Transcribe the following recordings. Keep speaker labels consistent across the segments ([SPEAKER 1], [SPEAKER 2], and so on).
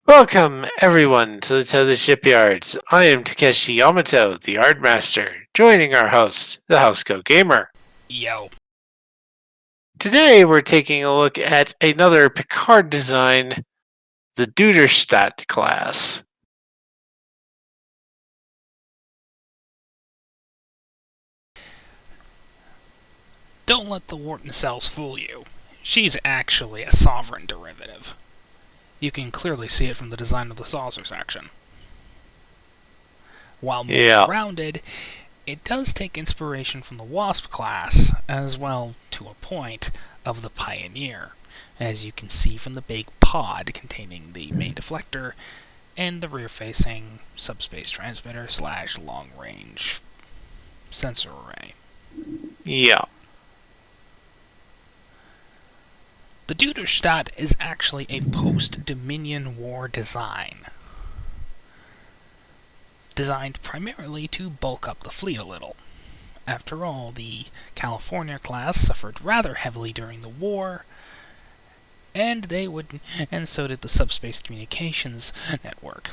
[SPEAKER 1] Welcome, everyone, to the Tethys Shipyards. I am Takeshi Yamato, the Art Master, joining our host, the Housecoat Gamer.
[SPEAKER 2] Yo.
[SPEAKER 1] Today, we're taking a look at another Picard design, the Duderstadt-Class.
[SPEAKER 2] Don't let the Wharton cells fool you. She's actually a sovereign derivative. You can clearly see it from the design of the saucer section. While more rounded, it does take inspiration from the Wasp class, as well, to a point, of the Pioneer, as you can see from the big pod containing the main deflector and the rear-facing subspace transmitter / long-range sensor array.
[SPEAKER 1] Yeah.
[SPEAKER 2] The Duderstadt is actually a post-Dominion War design, designed primarily to bulk up the fleet a little. After all, the California class suffered rather heavily during the war, and so did the subspace communications network.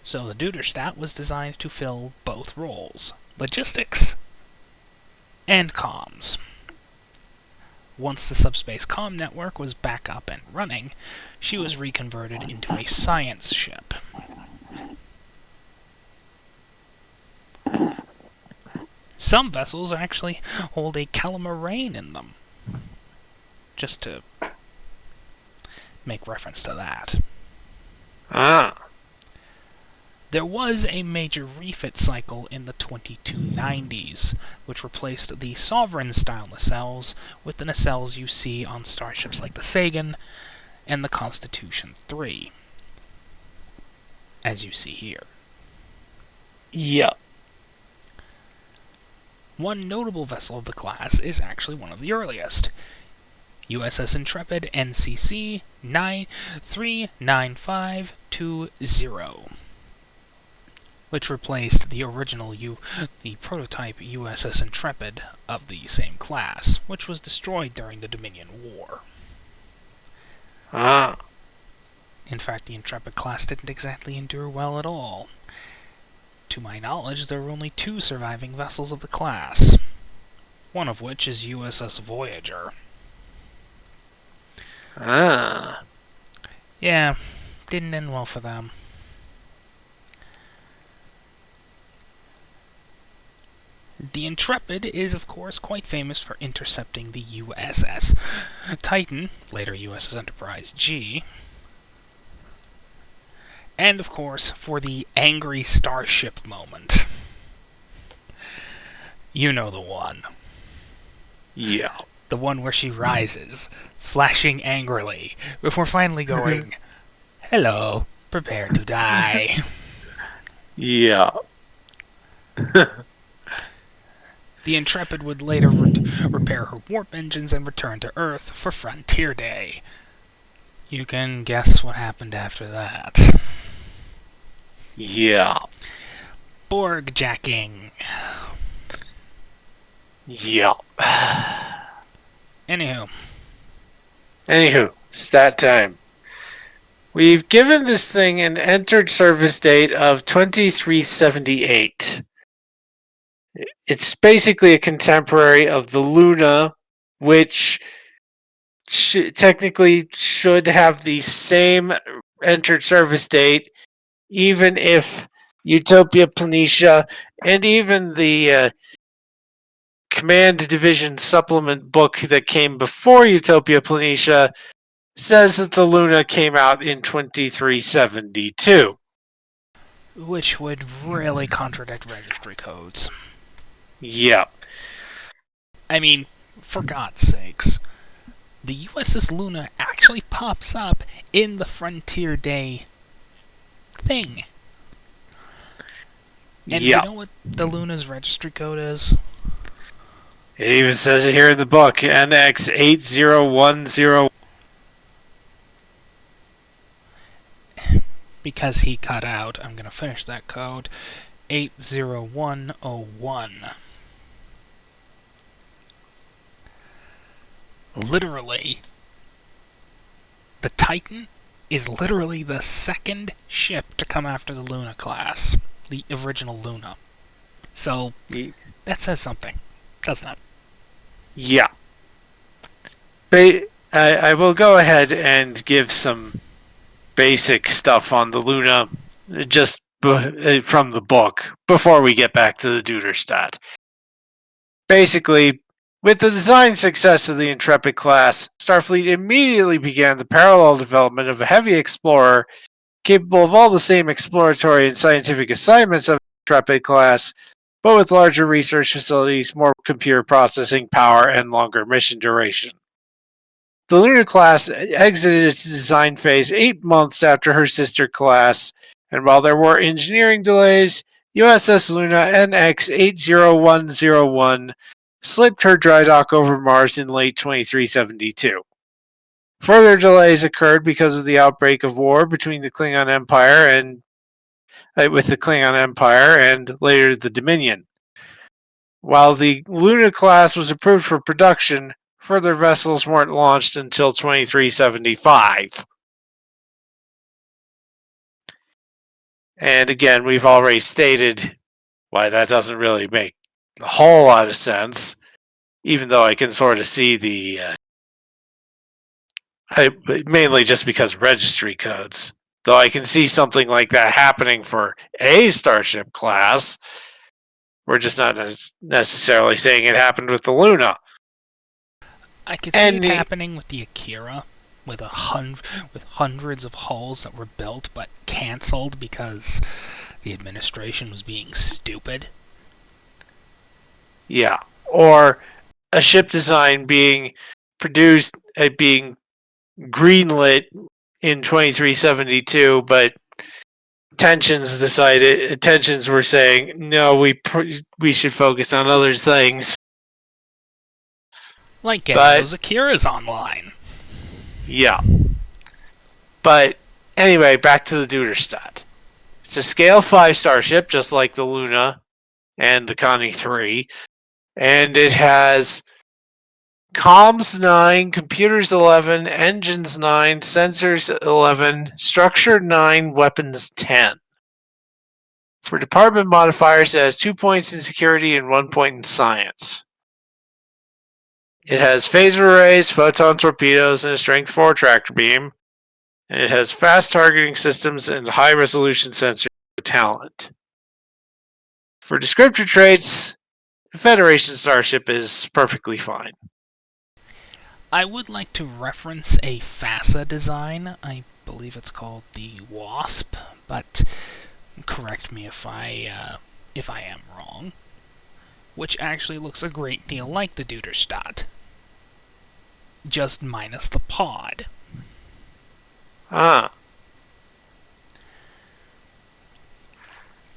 [SPEAKER 2] So the Duderstadt was designed to fill both roles, logistics and comms. Once the subspace comm network was back up and running, she was reconverted into a science ship. Some vessels actually hold a Calamarain in them, just to make reference to that. There was a major refit cycle in the 2290s, which replaced the Sovereign-style nacelles with the nacelles you see on starships like the Sagan and the Constitution III, as you see here.
[SPEAKER 1] Yeah.
[SPEAKER 2] One notable vessel of the class is actually one of the earliest, USS Intrepid NCC 39520, which replaced the prototype USS Intrepid of the same class, which was destroyed during the Dominion War. In fact, the Intrepid class didn't exactly endure well at all. To my knowledge, there are only 2 surviving vessels of the class, one of which is USS Voyager. Yeah, didn't end well for them. The Intrepid is, of course, quite famous for intercepting the USS Titan, later USS Enterprise G, and, of course, for the angry starship moment. You know the one.
[SPEAKER 1] Yeah.
[SPEAKER 2] The one where she rises, flashing angrily, before finally going, "Hello, prepare to die."
[SPEAKER 1] Yeah.
[SPEAKER 2] The Intrepid would later repair her warp engines and return to Earth for Frontier Day. You can guess what happened after that.
[SPEAKER 1] Yeah.
[SPEAKER 2] Borg jacking.
[SPEAKER 1] Yeah.
[SPEAKER 2] Anywho,
[SPEAKER 1] it's that time. We've given this thing an entered service date of 2378. It's basically a contemporary of the Luna, which technically should have the same entered service date, even if Utopia Planitia and even the Command Division supplement book that came before Utopia Planitia says that the Luna came out in 2372.
[SPEAKER 2] Which would really contradict registry codes.
[SPEAKER 1] Yeah.
[SPEAKER 2] I mean, for God's sakes, the USS Luna actually pops up in the Frontier Day thing. And you know what the Luna's registry code is?
[SPEAKER 1] It even says it here in the book, NX8010.
[SPEAKER 2] Because he cut out, I'm going to finish that code. 80101. Literally, the Titan is literally the second ship to come after the Luna class, the original Luna. So that says something, doesn't it?
[SPEAKER 1] Yeah. I will go ahead and give some basic stuff on the Luna just from the book before we get back to the Duderstadt. Basically, with the design success of the Intrepid class, Starfleet immediately began the parallel development of a heavy explorer capable of all the same exploratory and scientific assignments of the Intrepid class, but with larger research facilities, more computer processing power, and longer mission duration. The Luna class exited its design phase 8 months after her sister class, and while there were engineering delays, USS Luna NX 80101 slipped her dry dock over Mars in late 2372. Further delays occurred because of the outbreak of war between the Klingon Empire and later the Dominion. While the Luna class was approved for production, further vessels weren't launched until 2375. And again, we've already stated why that doesn't really make a whole lot of sense, even though I can sort of see mainly just because registry codes. Though I can see something like that happening for a Starship class. We're just not necessarily saying it happened with the Luna.
[SPEAKER 2] I could see it happening with the Akira, with hundreds of hulls that were built but cancelled because the administration was being stupid.
[SPEAKER 1] Yeah, or a ship design being produced, being greenlit in 2372, but tensions were saying no, we should focus on other things,
[SPEAKER 2] like getting those Akiras online.
[SPEAKER 1] Yeah, but anyway, back to the Duderstadt. It's a scale 5 starship, just like the Luna and the Connie 3, and it has comms 9, computers 11, engines 9, sensors 11, structure 9, weapons 10. For department modifiers, it has 2 points in security and 1 point in science. It has phaser arrays, photon torpedoes, and a strength 4 tractor beam. And it has fast targeting systems and high resolution sensor talent. For descriptor traits, the Federation starship is perfectly fine.
[SPEAKER 2] I would like to reference a FASA design. I believe it's called the Wasp, but correct me if I am wrong. Which actually looks a great deal like the Duderstadt, just minus the pod.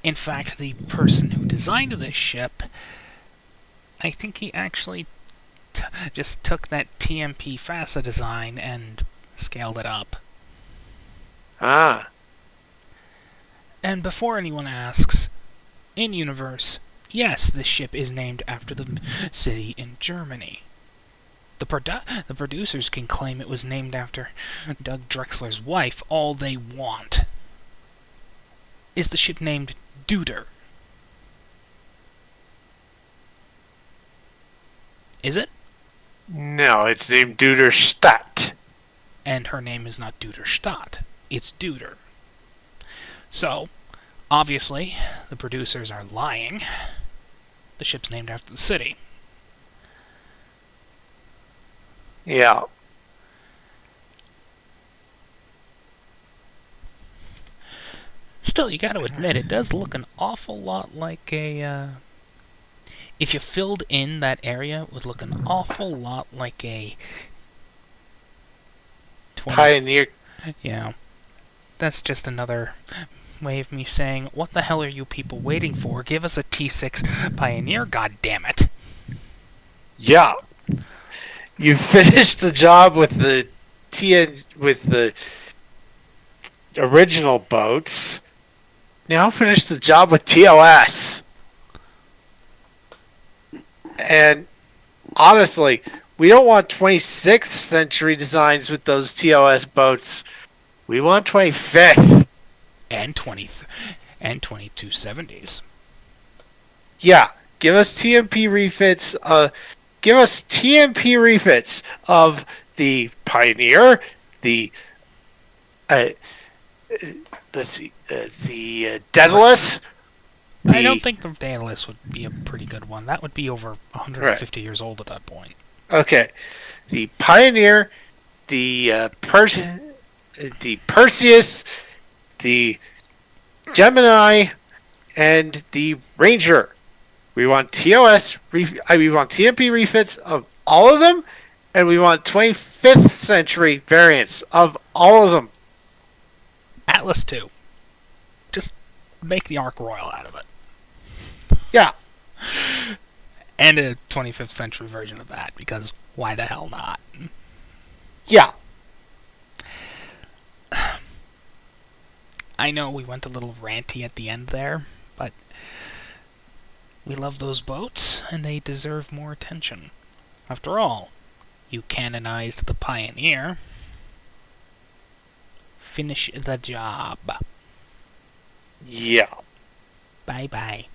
[SPEAKER 2] In fact, the person who designed this ship, I think he actually just took that TMP FASA design and scaled it up. And before anyone asks, in universe, yes, this ship is named after the city in Germany. The producers can claim it was named after Doug Drexler's wife all they want. Is the ship named Duder? Is it?
[SPEAKER 1] No, it's named Duderstadt.
[SPEAKER 2] And her name is not Duderstadt. It's Duder. So, obviously, the producers are lying. The ship's named after the city.
[SPEAKER 1] Yeah.
[SPEAKER 2] Still, you gotta admit, it does look an awful lot like a... if you filled in that area, it would look an awful lot like a...
[SPEAKER 1] Pioneer.
[SPEAKER 2] Yeah. That's just another way of me saying, what the hell are you people waiting for? Give us a T6 Pioneer, goddammit.
[SPEAKER 1] Yeah. You finished the job with the original boats. Now finish the job with TOS. And honestly, we don't want 26th century designs with those TOS boats We want 25th.
[SPEAKER 2] And 2270s.
[SPEAKER 1] Yeah, give us TMP refits. Give us TMP refits of the Pioneer, the let's see, the Daedalus.
[SPEAKER 2] I don't think the Daedalus would be a pretty good one. That would be over 150 years old at that point.
[SPEAKER 1] Okay, the Pioneer, the Perseus, the Gemini, and the Ranger. We want we want TMP refits of all of them, and we want 25th century variants of all of them.
[SPEAKER 2] Atlas 2. Just make the Ark Royal out of it.
[SPEAKER 1] Yeah.
[SPEAKER 2] And a 25th century version of that, because why the hell not?
[SPEAKER 1] Yeah.
[SPEAKER 2] I know we went a little ranty at the end there, but we love those boats, and they deserve more attention. After all, you canonized the Pioneer. Finish the job.
[SPEAKER 1] Yeah.
[SPEAKER 2] Bye-bye.